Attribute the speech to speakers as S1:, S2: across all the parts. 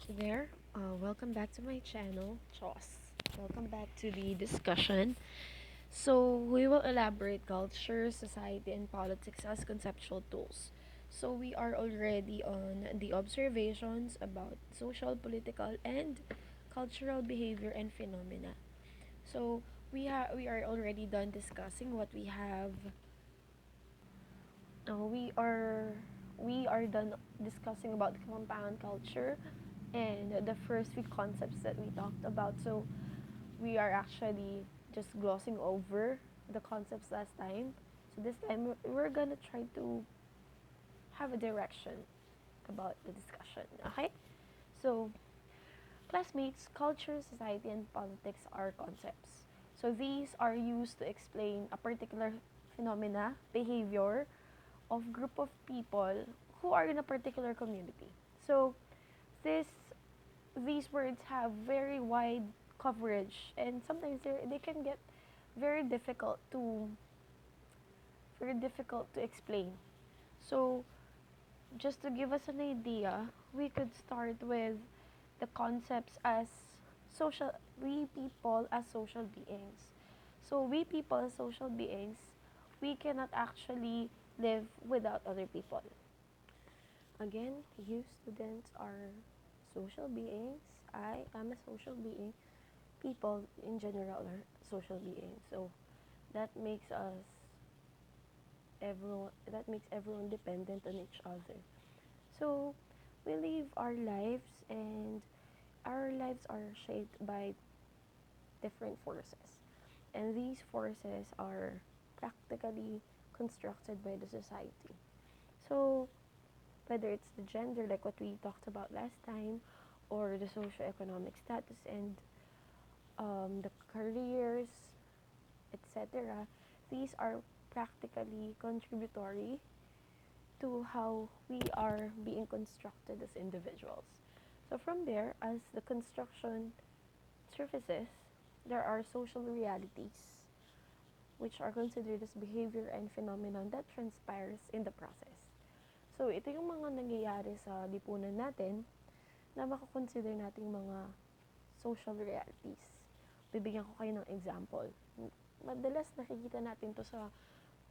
S1: there. Welcome back to my channel, Chos. Welcome back to the discussion. So, we will elaborate culture, society, and politics as conceptual tools. So, we are already on the observations about social, political, and cultural behavior and phenomena. So, we are already done discussing what we have. Uh, we are we are done discussing about compound culture and the first few concepts that we talked about. So we are actually just glossing over the concepts last time. So this time we're gonna try to have a direction about the discussion. Okay? So classmates, culture, society, and politics are concepts. So these are used to explain a particular phenomena, behavior of group of people who are in a particular community. So this these words have very wide coverage and sometimes they can get very difficult to explain. So just to give us an idea, we could start with the concepts as social we people as social beings. So we people as social beings, we cannot actually live without other people. Again, you students are social beings. I am a social being. People in general are social beings. So that makes us everyone dependent on each other. So we live our lives and our lives are shaped by different forces. And these forces are practically constructed by the society. So whether it's the gender, like what we talked about last time, or the socioeconomic status and the careers, etc., these are practically contributory to how we are being constructed as individuals. So, from there, as the construction surfaces, there are social realities which are considered as behavior and phenomenon that transpires in the process. So, ito yung mga nangyayari sa lipunan natin na makakonsider nating mga social realities. Bibigyan ko kayo ng example. Madalas nakikita natin to sa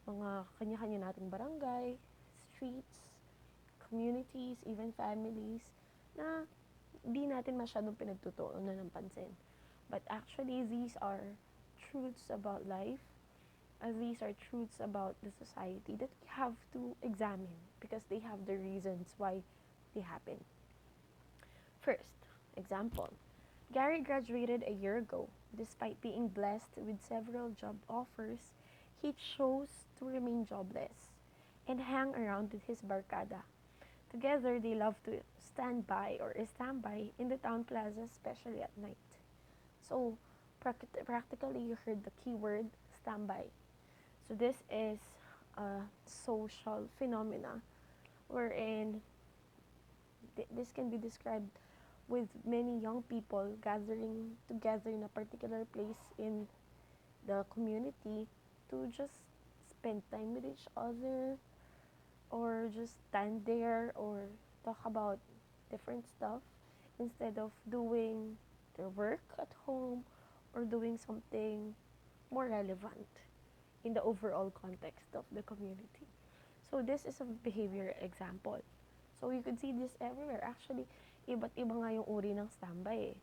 S1: mga kanya-kanya nating barangay, streets, communities, even families, na di natin masyadong pinagtutuunan ng pansin. But actually, these are truths about life. These are truths about the society that we have to examine because they have the reasons why they happen. First, example. Gary graduated a year ago. Despite being blessed with several job offers, he chose to remain jobless and hang around with his barkada. Together, they love to stand by in the town plaza, especially at night. So, practically, you heard the keyword standby. So, this is a social phenomena wherein this can be described with many young people gathering together in a particular place in the community to just spend time with each other or just stand there or talk about different stuff instead of doing their work at home or doing something more relevant in the overall context of the community. So this is a behavior example. So you could see this everywhere. Actually, iba't iba nga yung uri ng standby eh.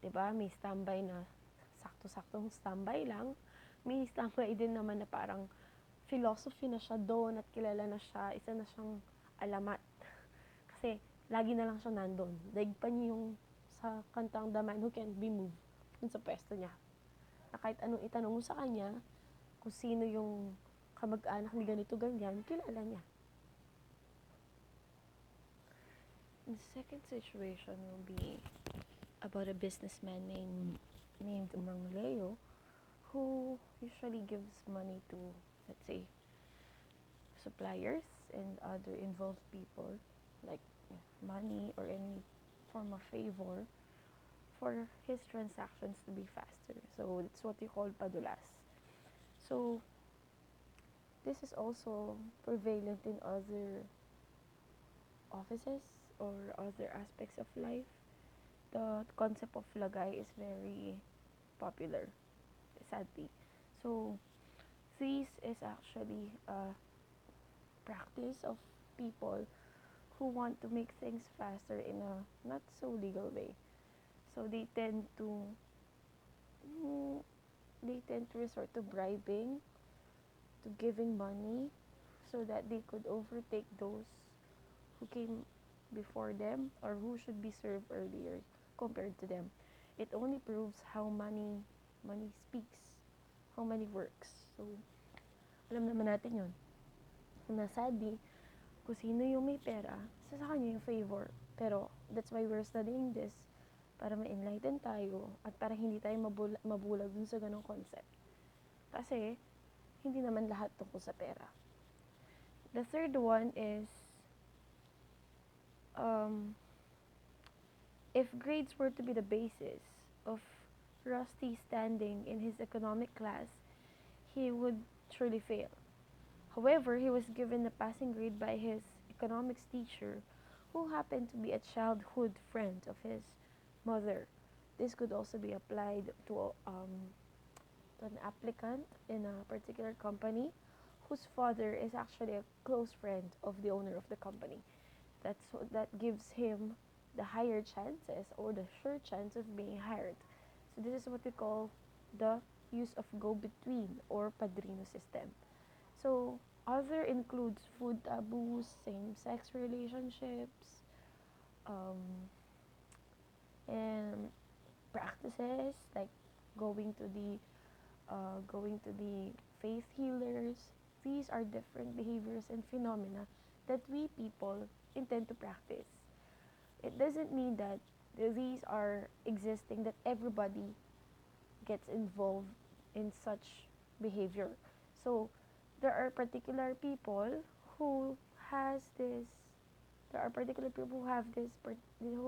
S1: 'Di ba? May standby na sakto-saktong standby lang. May standby din naman na parang philosophy na siya doon at kilala na siya. Isa na siyang alamat. Kasi lagi na lang siya nandun. Daig pa niya yung sa kantang The Man Who Can't Be Moved dun sa pwesto niya. Na kahit anong itanong mo sa kanya, kung sino yung kamag-anak ni ganito ganyan, kilala niya. The second situation will be about a businessman named Mang Leo who usually gives money to, let's say, suppliers and other involved people, like money or any form of favor for his transactions to be faster. So it's what you call padulas. So this is also prevalent in other offices or other aspects of life. the concept of lagay is very popular, sadly. So this is actually a practice of people who want to make things faster in a not so legal way. So mm, they tend to resort to bribing, to giving money, so that they could overtake those who came before them or who should be served earlier compared to them. It only proves how money speaks, how money works. So alam naman natin yun. Na sadly, kung sino yung may pera, sa kanya yung favor. Pero that's why we're studying this, para ma-enlighten tayo at para hindi tayo mabulag dun sa ganong concept. Kasi hindi naman lahat tungkol sa pera. The third one is, um, if grades were to be the basis of Rusty standing in his economic class, he would truly fail. However, he was given a passing grade by his economics teacher, who happened to be a childhood friend of his mother. This could also be applied to an applicant in a particular company whose father is actually a close friend of the owner of the company. That gives him the higher chances or the sure chance of being hired. So this is what we call the use of go-between or padrino system. So other includes food taboos, same-sex relationships, um, and practices like going to the going to the faith healers. These are different behaviors and phenomena that we people intend to practice. It doesn't mean that these are existing, that everybody gets involved in such behavior. So there are particular people who has this there are particular people who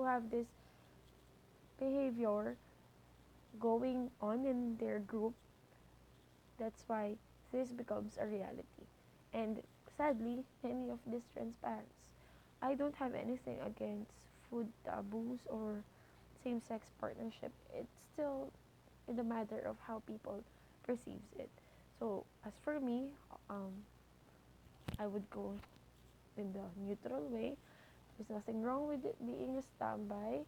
S1: have this behavior going on in their group. That's why this becomes a reality. And sadly, many of this transpires. I don't have anything against food taboos or same-sex partnership. It's still in the matter of how people perceives it. So as for me, um, I would go in the neutral way. There's nothing wrong with it being a standby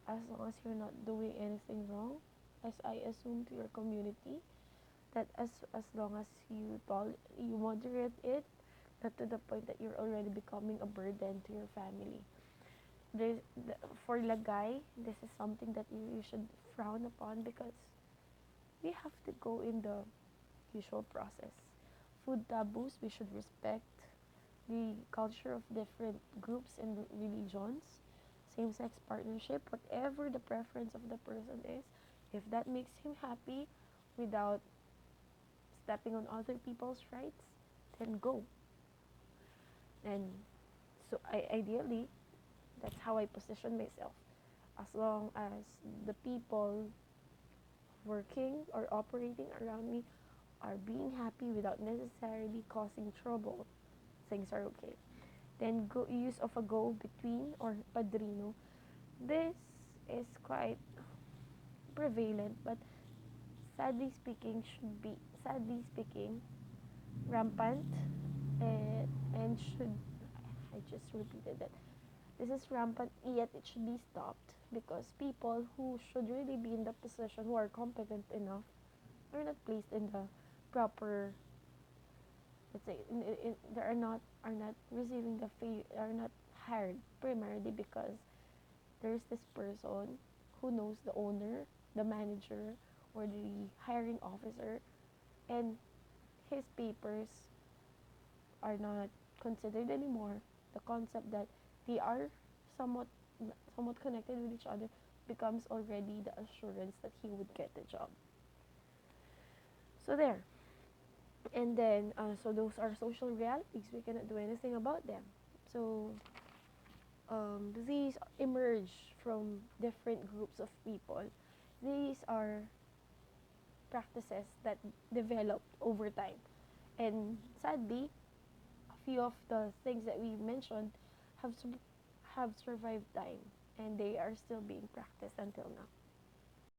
S1: as long as you're not doing anything wrong. As I assume to your community, that as long as you moderate it, not to the point that you're already becoming a burden to your family. There's, for lagay, this is something that you should frown upon because we have to go in the usual process. Food taboos, we should respect the culture of different groups and religions. Same sex partnership, whatever the preference of the person is, if that makes him happy without stepping on other people's rights, then go. And so, ideally, that's how I position myself. As long as the people working or operating around me are being happy without necessarily causing trouble, things are okay. Then use of a go between or padrino. This is quite prevalent, but sadly speaking rampant, and should I just repeated that this is rampant, yet it should be stopped because people who should really be in the position, who are competent enough, are not placed in the proper, let's say, they are not receiving are not hired primarily because there's this person who knows the owner, the manager, or the hiring officer, and his papers are not considered anymore. The concept that they are somewhat somewhat connected with each other becomes already the assurance that he would get the job. So there. And then, so those are social realities. We cannot do anything about them. So these emerge from different groups of people. These are practices that develop over time. And sadly, a few of the things that we mentioned have have survived time and they are still being practiced until now.